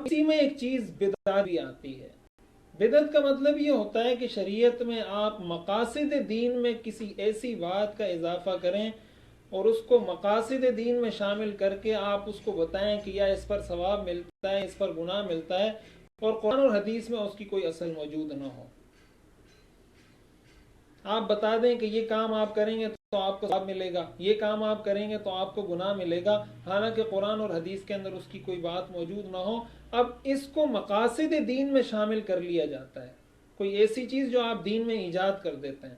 اسی میں ایک چیز بدعت بھی آتی ہے۔ بدعت کا مطلب یہ ہوتا ہے کہ شریعت میں آپ مقاصد دین میں کسی ایسی بات کا اضافہ کریں اور اس کو مقاصد دین میں شامل کر کے آپ اس کو بتائیں کہ یا اس پر ثواب ملتا ہے، اس پر گناہ ملتا ہے، اور قرآن اور حدیث میں اس کی کوئی اصل موجود نہ ہو۔ آپ بتا دیں کہ یہ کام آپ کریں گے تو آپ کو ثواب ملے گا، یہ کام آپ کریں گے تو آپ کو گناہ ملے گا، حالانکہ قرآن اور حدیث کے اندر اس کی کوئی بات موجود نہ ہو۔ اب اس کو مقاصد دین میں شامل کر لیا جاتا ہے، کوئی ایسی چیز جو آپ دین میں ایجاد کر دیتے ہیں۔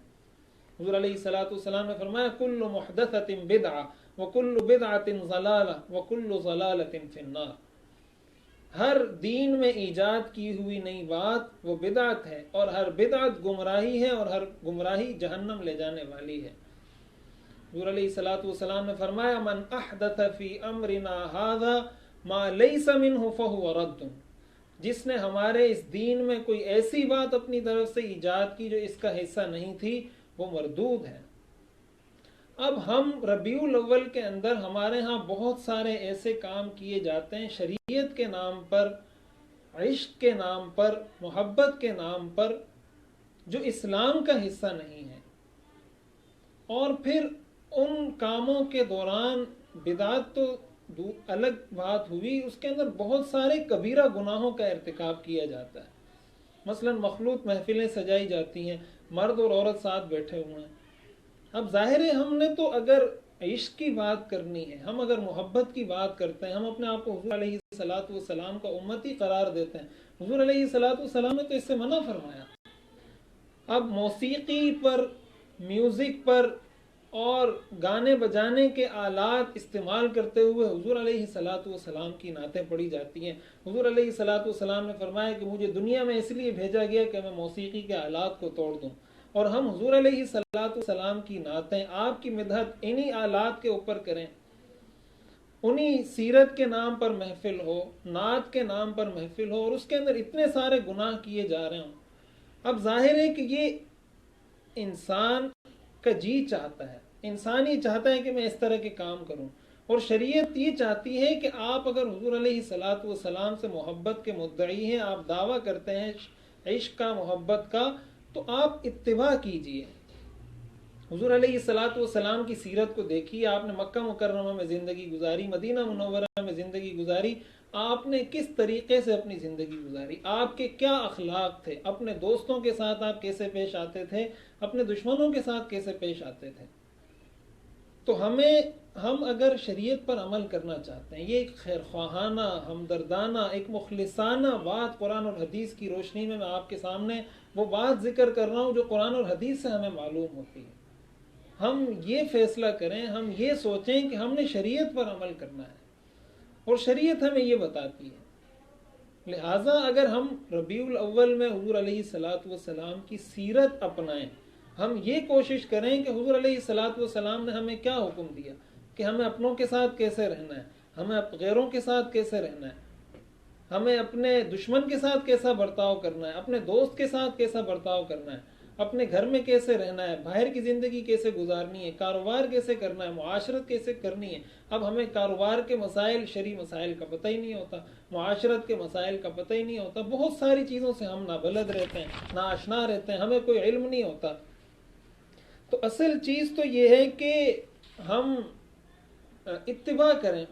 حضور علیہ الصلوۃ والسلام نے فرمایا کل محدثۃ بدعہ وکل بدعۃ ضلالہ وکل ضلالۃ فی النار۔ ہر دین میں ایجاد کی ہوئی نئی بات وہ بدعت ہے، اور ہر بدعت گمراہی ہے، اور ہر گمراہی جہنم لے جانے والی ہے۔ حضور علیہ الصلوۃ والسلام نے فرمایا من احدث فی امرنا ھذا ما لیس منہ فہو رد۔ جس نے ہمارے اس دین میں کوئی ایسی بات اپنی طرف سے ایجاد کی جو اس کا حصہ نہیں تھی، وہ مردود ہے۔ اب ہم ربیع الاول کے اندر ہمارے ہاں بہت سارے ایسے کام کیے جاتے ہیں شریعت کے نام پر، عشق کے نام پر، محبت کے نام پر، جو اسلام کا حصہ نہیں ہے، اور پھر ان کاموں کے دوران بدعت تو الگ بات ہوئی، اس کے اندر بہت سارے کبیرہ گناہوں کا ارتکاب کیا جاتا ہے۔ مثلا مخلوط محفلیں سجائی جاتی ہیں، مرد اور عورت ساتھ بیٹھے ہوئے ہیں۔ اب ظاہر ہے ہم نے تو اگر عشق کی بات کرنی ہے، ہم اگر محبت کی بات کرتے ہیں، ہم اپنے آپ کو حضور علیہ الصلوۃ والسلام کا امتی قرار دیتے ہیں، حضور علیہ الصلوۃ والسلام نے تو اس سے منع فرمایا۔ اب موسیقی پر، میوزک پر اور گانے بجانے کے آلات استعمال کرتے ہوئے حضور علیہ الصلوۃ والسلام کی نعتیں پڑھی جاتی ہیں۔ حضور علیہ الصلوۃ والسلام نے فرمایا کہ مجھے دنیا میں اس لیے بھیجا گیا کہ میں موسیقی کے آلات کو توڑ دوں، اور ہم حضور علیہ الصلوۃ والسلام کی نعتیں، آپ کی مدحت انہی آلات کے اوپر کریں، انہی سیرت کے نام پر محفل ہو، نعت کے نام پر محفل ہو، اور اس کے اندر اتنے سارے گناہ کیے جا رہے ہوں۔ اب ظاہر ہے کہ یہ انسان کا جی چاہتا ہے، انسان یہ چاہتا ہے کہ میں اس طرح کے کام کروں، اور شریعت یہ چاہتی ہے کہ آپ اگر حضور علیہ الصلوۃ والسلام سے محبت کے مدعی ہیں، آپ دعویٰ کرتے ہیں عشق کا، محبت کا، تو آپ اتباع کیجئے۔ حضور علیہ الصلوۃ والسلام کی سیرت کو دیکھیے، آپ نے مکہ مکرمہ میں زندگی گزاری، مدینہ منورہ میں زندگی گزاری، آپ نے کس طریقے سے اپنی زندگی گزاری، آپ کے کیا اخلاق تھے، اپنے دوستوں کے ساتھ آپ کیسے پیش آتے تھے، اپنے دشمنوں کے ساتھ کیسے پیش آتے تھے۔ تو ہم اگر شریعت پر عمل کرنا چاہتے ہیں، یہ ایک خیر خواہانہ، ہمدردانہ، ایک مخلصانہ بات قرآن اور حدیث کی روشنی میں آپ کے سامنے وہ بات ذکر کر رہا ہوں جو قرآن اور حدیث سے ہمیں معلوم ہوتی ہے۔ ہم یہ فیصلہ کریں، ہم یہ سوچیں کہ ہم نے شریعت پر عمل کرنا ہے، اور شریعت ہمیں یہ بتاتی ہے۔ لہٰذا اگر ہم ربیع الاول میں حضور علیہ الصلوۃ والسلام کی سیرت اپنائیں، ہم یہ کوشش کریں کہ حضور علیہ الصلوۃ والسلام نے ہمیں کیا حکم دیا کہ ہمیں اپنوں کے ساتھ کیسے رہنا ہے، ہمیں غیروں کے ساتھ کیسے رہنا ہے، ہمیں اپنے دشمن کے ساتھ کیسا برتاؤ کرنا ہے، اپنے دوست کے ساتھ کیسا برتاؤ کرنا ہے، اپنے گھر میں کیسے رہنا ہے، باہر کی زندگی کیسے گزارنی ہے، کاروبار کیسے کرنا ہے، معاشرت کیسے کرنی ہے۔ اب ہمیں کاروبار کے مسائل، شرعی مسائل کا پتہ ہی نہیں ہوتا، معاشرت کے مسائل کا پتہ ہی نہیں ہوتا، بہت ساری چیزوں سے ہم نابلد رہتے ہیں، ناآشنا رہتے ہیں، ہمیں کوئی علم نہیں ہوتا۔ تو اصل چیز تو یہ ہے کہ ہم اتباع کریں،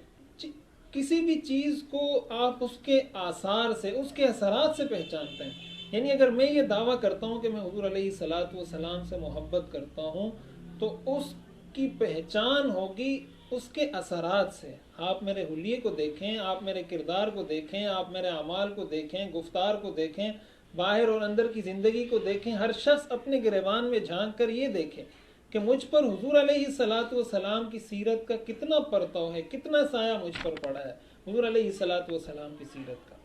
کسی بھی چیز کو آپ اس کے آثار سے، اس کے اثرات سے پہچانتے ہیں۔ یعنی اگر میں یہ دعویٰ کرتا ہوں کہ میں حضور علیہ الصلوۃ والسلام سے محبت کرتا ہوں، تو اس کی پہچان ہوگی اس کے اثرات سے۔ آپ میرے حلیے کو دیکھیں، آپ میرے کردار کو دیکھیں، آپ میرے اعمال کو دیکھیں، گفتار کو دیکھیں، باہر اور اندر کی زندگی کو دیکھیں، ہر شخص اپنے گریبان میں جھانک کر یہ دیکھیں کہ مجھ پر حضور علیہ الصلوۃ والسلام کی سیرت کا کتنا پرتو ہے، کتنا سایہ مجھ پر پڑا ہے حضور علیہ الصلوۃ والسلام کی سیرت کا۔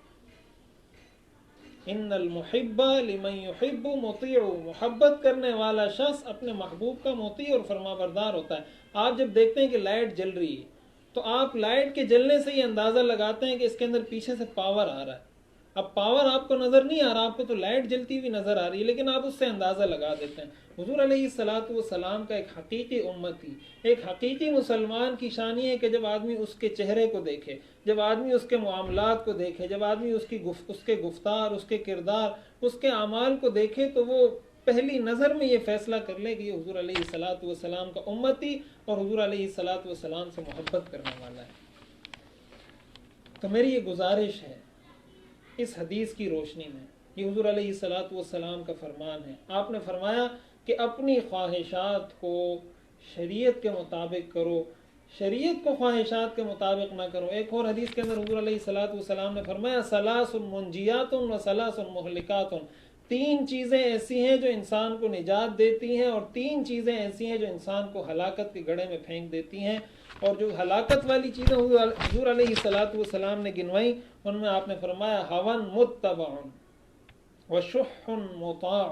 ان المحب لمن يحب مطیع، محبت کرنے والا شخص اپنے محبوب کا مطیع اور فرما بردار ہوتا ہے۔ آپ جب دیکھتے ہیں کہ لائٹ جل رہی ہے تو آپ لائٹ کے جلنے سے یہ اندازہ لگاتے ہیں کہ اس کے اندر پیچھے سے پاور آ رہا ہے، اب پاور آپ کو نظر نہیں آ رہا، آپ کو تو لائٹ جلتی ہوئی نظر آ رہی ہے، لیکن آپ اس سے اندازہ لگا دیتے ہیں۔ حضور علیہ الصلوۃ والسلام کا ایک حقیقی امتی، ایک حقیقی مسلمان کی شان یہ ہے کہ جب آدمی اس کے چہرے کو دیکھے، جب آدمی اس کے معاملات کو دیکھے، جب آدمی اس کے گفتار، اس کے کردار، اس کے اعمال کو دیکھے، تو وہ پہلی نظر میں یہ فیصلہ کر لے کہ یہ حضور علیہ الصلوۃ والسلام کا امتی اور حضور علیہ الصلوۃ والسلام سے محبت کرنے والا ہے۔ تو میری یہ گزارش ہے اس حدیث کی روشنی میں، یہ حضور علیہ الصلوۃ والسلام کا فرمان ہے۔ آپ نے فرمایا کہ اپنی خواہشات کو شریعت کے مطابق کرو، شریعت کو خواہشات کے مطابق نہ کرو۔ ایک اور حدیث کے اندر حضور علیہ الصلوۃ والسلام نے فرمایا ثلاث منجیات و ثلاث مہلکات، تین چیزیں ایسی ہیں جو انسان کو نجات دیتی ہیں، اور تین چیزیں ایسی ہیں جو انسان کو ہلاکت کے گڑھے میں پھینک دیتی ہیں۔ اور جو ہلاکت والی چیزیں حضور علیہ الصلوۃ والسلام نے گنوائیں، ان میں آپ نے فرمایا ہون متبع وشح مطاع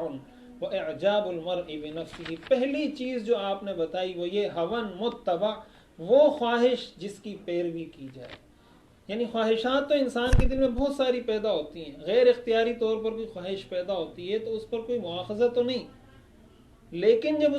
واعجاب المرء بنفسه۔ پہلی چیز جو آپ نے بتائی وہ یہ ہون متبع، وہ خواہش جس کی پیروی کی جائے۔ یعنی خواہشات تو انسان کے دل میں بہت ساری پیدا ہوتی ہیں، غیر اختیاری طور پر کوئی خواہش پیدا ہوتی ہے تو اس پر کوئی مواخذہ تو نہیں، لیکن جب اس